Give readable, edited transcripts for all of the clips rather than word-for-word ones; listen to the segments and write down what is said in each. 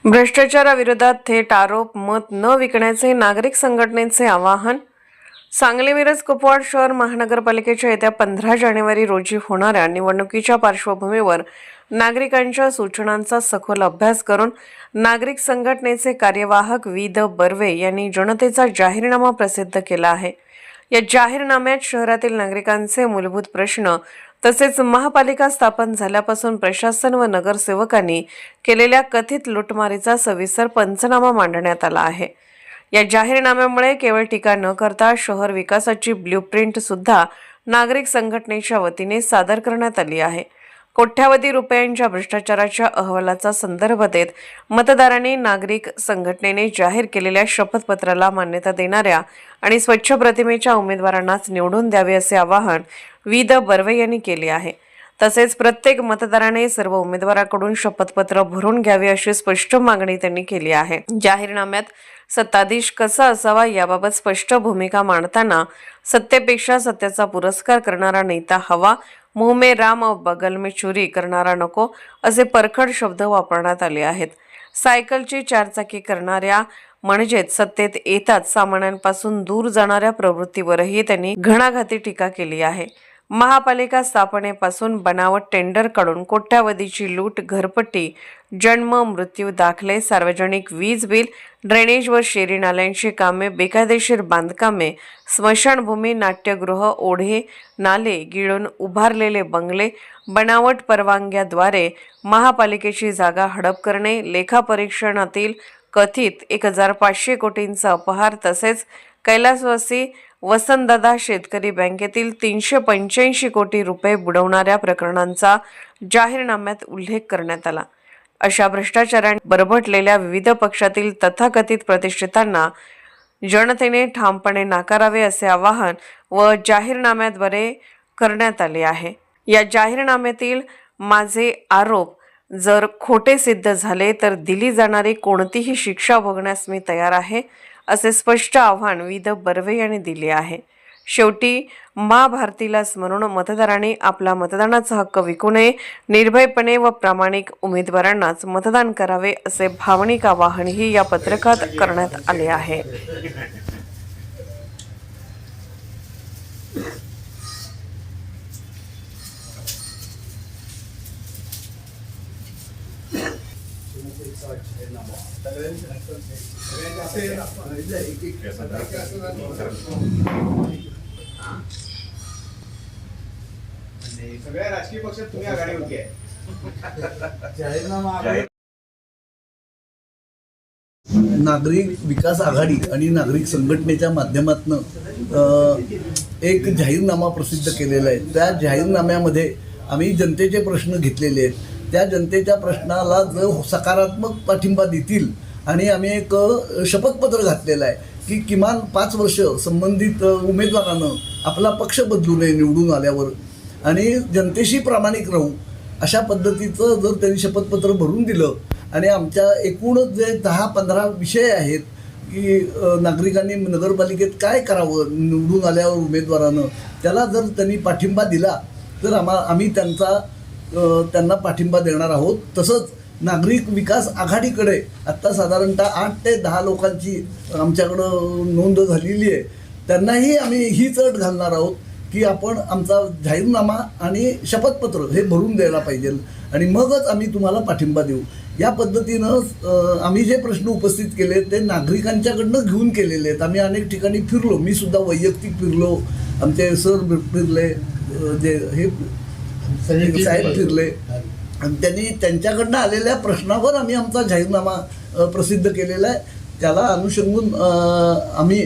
भ्रष्टाचाराविरोधात थेट आरोप मत न विकण्याचे नागरिक संघटनेचे आवाहन। सांगली मिरज कुपवाड शहर महानगरपालिकेच्या येत्या 15 जानेवारी रोजी होणाऱ्या निवडणुकीच्या पार्श्वभूमीवर नागरिकांच्या सूचनांचा सखोल अभ्यास करून नागरिक संघटनेचे कार्यवाहक वी.द. बर्वे यांनी जनतेचा जाहीरनामा प्रसिद्ध केला आहे। या जाहीरनाम्यात शहरातील नागरिकांचे मूलभूत प्रश्न तसेच महापालिका स्थापन झाल्यापासून प्रशासन व नगरसेवकांनी केलेल्या कथित लुटमारीचा सविस्तर पंचनामा मांडण्यात आला आहे। या जाहीरनाम्यामुळे केवळ टीका न करता शहर विकासाची ब्ल्यूप्रिंट सुद्धा नागरिक संघटनेच्या वतीने सादर करण्यात आली आहे। कोट्यावधी रुपयांच्या भ्रष्टाचाराच्या अहवालाचा संदर्भ देत मतदारांनी नागरिक संघटनेने जाहीर केलेल्या शपथपत्राला मान्यता देणाऱ्या आणि स्वच्छ प्रतिमेच्या उमेदवारांनाच निवडून द्यावे असे आवाहन वी.द. बर्वे यांनी केले आहे। तसेच प्रत्येक मतदाराने सर्व उमेदवाराकडून शपथपत्र भरून घ्यावे अशी स्पष्ट मागणी त्यांनी केली आहे। जाहीरनाम्यात सत्ताधीश कसा असावा याबाबत स्पष्ट भूमिका मांडताना सत्तेपेक्षा सत्याचा पुरस्कार करणारा नेता हवा, मुंह में राम और बगल में चोरी करणारा नको असे परखड शब्द वापरण्यात आले आहेत। सायकलची चारचाकी करणाऱ्या म्हणजेच सत्तेत येताच सामान्यांपासून दूर जाणाऱ्या प्रवृत्तीवरही त्यांनी घणाघाती टीका केली आहे। महापालिका स्थापनेपासून बनावट टेंडर काढून कोट्यावधीची लूट, घरपट्टी, जन्म मृत्यू दाखले, सार्वजनिक वीज बिल, ड्रेनेज व शेरी नाल्यांची कामे, बेकायदेशीर बांधकामे, स्मशानभूमी, नाट्यगृह, ओढे नाले गिळून उभारलेले बंगले, बनावट परवानग्याद्वारे महापालिकेची जागा हडप करणे, लेखापरीक्षणातील कथित 1500 कोटींचा अपहार तसेच कैलासवासी वसंतदादा शेतकरी बँकेतील 385 कोटी रुपये बुडवणाऱ्या प्रकरणांचा जाहीरनाम्यात उल्लेख करण्यात आला। अशा भ्रष्टाचाराने बरबटलेल्या विविध पक्षातील तथाकथित प्रतिष्ठितांना जनतेने ठामपणे नाकारावे असे आवाहन व जाहीरनाम्याद्वारे करण्यात आले आहे। या जाहीरनाम्यातील माझे आरोप जर खोटे सिद्ध झाले तर दिली जाणारी कोणतीही शिक्षा भोगण्यास मी तयार आहे असे स्पष्ट आव्हान वी.द. बर्वे यांनी दिले आहे। शेवटी महाभारतीला स्मरून मतदारांनी आपला मतदानाचा हक्क विकू नये, निर्भयपणे व प्रामाणिक उमेदवारांनाच मतदान करावे असे भावनिक आवाहनही या पत्रकात करण्यात आले आहे। सगळ्या राजकीय पक्षात तुम्ही आघाडीवरती आहे। नागरिक विकास आघाडी आणि नागरिक संघटनेच्या माध्यमातून एक जाहीरनामा प्रसिद्ध केलेला आहे। त्या जाहीरनाम्यामध्ये आम्ही जनतेचे प्रश्न घेतलेले आहेत। त्या जनतेच्या प्रश्नाला जर सकारात्मक पाठिंबा देतील आणि आम्ही एक शपथपत्र घातलेलं आहे की किमान 5 वर्ष संबंधित उमेदवारानं आपला पक्ष बदलू नये निवडून आल्यावर आणि जनतेशी प्रामाणिक राहू अशा पद्धतीचं जर त्यांनी शपथपत्र भरून दिलं आणि आमच्या एकूण जे 10-15 विषय आहेत की नागरिकांनी नगरपालिकेत काय करावं निवडून आल्यावर उमेदवारानं त्याला जर त्यांनी पाठिंबा दिला तर आम्ही त्यांना पाठिंबा देणार आहोत। तसंच नागरिक विकास आघाडीकडे आत्ता साधारणतः 8 ते 10 लोकांची आमच्याकडं नोंद झालेली आहे। त्यांनाही आम्ही हीच अट घालणार आहोत की आपण आमचा जाहीरनामा आणि शपथपत्र हे भरून द्यायला पाहिजे आणि मगच आम्ही तुम्हाला पाठिंबा देऊ। या पद्धतीनं आम्ही जे प्रश्न उपस्थित केले ते नागरिकांच्याकडनं घेऊन केलेले आहेत। आम्ही अनेक ठिकाणी फिरलो, मी सुद्धा वैयक्तिक फिरलो, आमचे सर फिरले, जे हे साहेब फिरले आणि त्यांनी त्यांच्याकडनं आलेल्या प्रश्नावर आम्ही आमचा जाहीरनामा प्रसिद्ध केलेला आहे। त्याला अनुषंगून आम्ही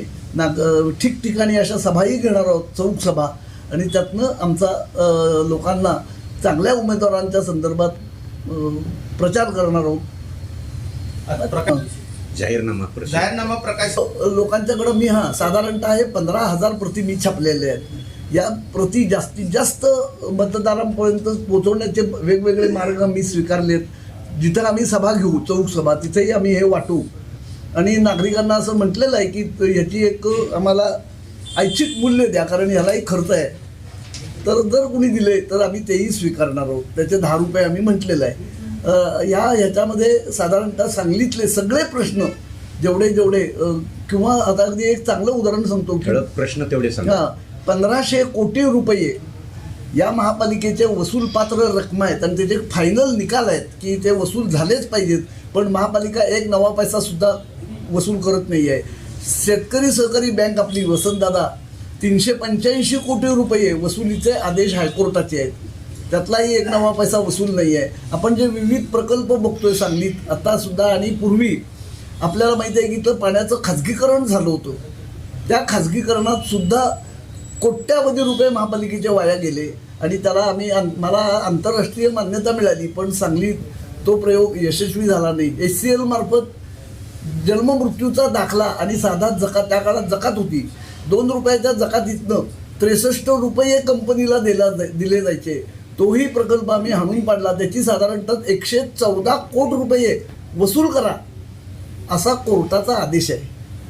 ठिकठिकाणी अशा सभाही घेणार आहोत, चौक सभा, आणि त्यातनं आमचा लोकांना चांगल्या उमेदवारांच्या संदर्भात प्रचार करणार आहोत। जाहीरनामा प्रकाश लोकांच्याकडं मी साधारणतः 15,000 प्रति मी छापलेले आहेत। या प्रति जास्तीत जास्त मतदारांपर्यंत पोहोचवण्याचे वेगवेगळे मार्ग मी स्वीकारलेत। जिथं आम्ही सभा घेऊ, चौक सभा, तिथेही आम्ही हे वाटू आणि नागरिकांना असं म्हटलेलं आहे की ह्याची एक आम्हाला ऐच्छिक मूल्य द्या कारण ह्यालाही खर्च आहे। तर जर कुणी दिले तर आम्ही तेही स्वीकारणार आहोत। त्याचे 10 रुपये आम्ही म्हटलेलं आहे। ह्याच्यामध्ये साधारणतः सांगलीतले सगळे प्रश्न जेवढे किंवा आता अगदी एक चांगलं उदाहरण सांगतो की ठळक प्रश्न तेवढे सांगा. 1500 कोटी रुपये या महापालिकेचे वसूल पात्र रक्कम आहेत आणि त्याचे फायनल निकाल आहेत की ते वसूल झालेच पाहिजेत, पण महापालिका एक नवा पैसा सुद्धा वसूल करत नाही आहे. शेतकरी सहकारी बँक आपली वसंतदादा 385 कोटी रुपये वसुलीचे आदेश हायकोर्टाचे आहेत, त्यातलाही एक नवा पैसा वसूल नाही आहे. आपण जे विविध प्रकल्प बघतोय सांगलीत आता सुद्धा आणि पूर्वी आपल्याला माहिती आहे की इथं पाण्याचं खाजगीकरण झालं होतं, त्या खाजगीकरणात सुद्धा कोट्यावधी रुपये महापालिकेचे वाया गेले आणि त्याला मला आंतरराष्ट्रीय मान्यता मिळाली, पण सांगलीत तो प्रयोग यशस्वी झाला नाही. HCL मार्फत जन्ममृत्यूचा दाखला आणि साधा जकात, त्या काळात जकात होती, 2 रुपयाच्या जकातीतनं 63 रुपये कंपनीला दिले जायचे. तोही प्रकल्प आम्ही हाणून पाडला, त्याची साधारणतः 114 कोटी रुपये वसूल करा असा कोर्टाचा आदेश आहे,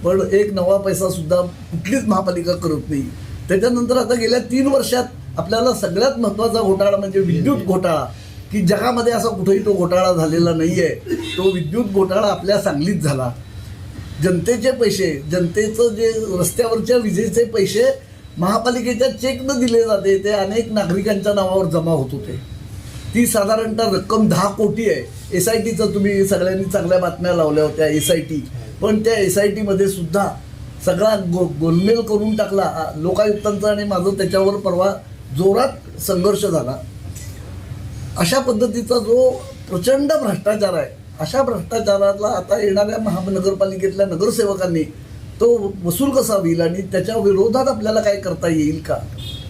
पण एक नवा पैसा सुद्धा कुठलीच महापालिका करत नाही. त्याच्यानंतर आता गेल्या 3 वर्षात आपल्याला सगळ्यात महत्त्वाचा घोटाळा म्हणजे विद्युत घोटाळा, की जगामध्ये असा कुठेही तो घोटाळा झालेला नाही आहे. तो विद्युत घोटाळा आपल्या सांगलीत झाला. जनतेचे पैसे, जनतेचं जे रस्त्यावरच्या विजेचे पैसे महापालिकेच्या चेकनं दिले जाते, ते अनेक नागरिकांच्या नावावर जमा होत होते. ती साधारणतः रक्कम 10 कोटी आहे. SITचं तुम्ही सगळ्यांनी चांगल्या बातम्या लावल्या होत्या, SIT, पण त्या SITमध्ये सुद्धा सगळा गोलमेल करून टाकला लोकायुक्तांचा आणि माझं त्याच्यावर परवा जोरात संघर्ष झाला. अशा पद्धतीचा जो प्रचंड भ्रष्टाचार आहे, अशा भ्रष्टाचाराला आता येणाऱ्या महानगरपालिकेतल्या नगरसेवकांनी तो वसूल कसा होईल आणि त्याच्या विरोधात आपल्याला काय करता येईल का,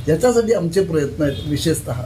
याच्यासाठी आमचे प्रयत्न आहेत विशेषतः.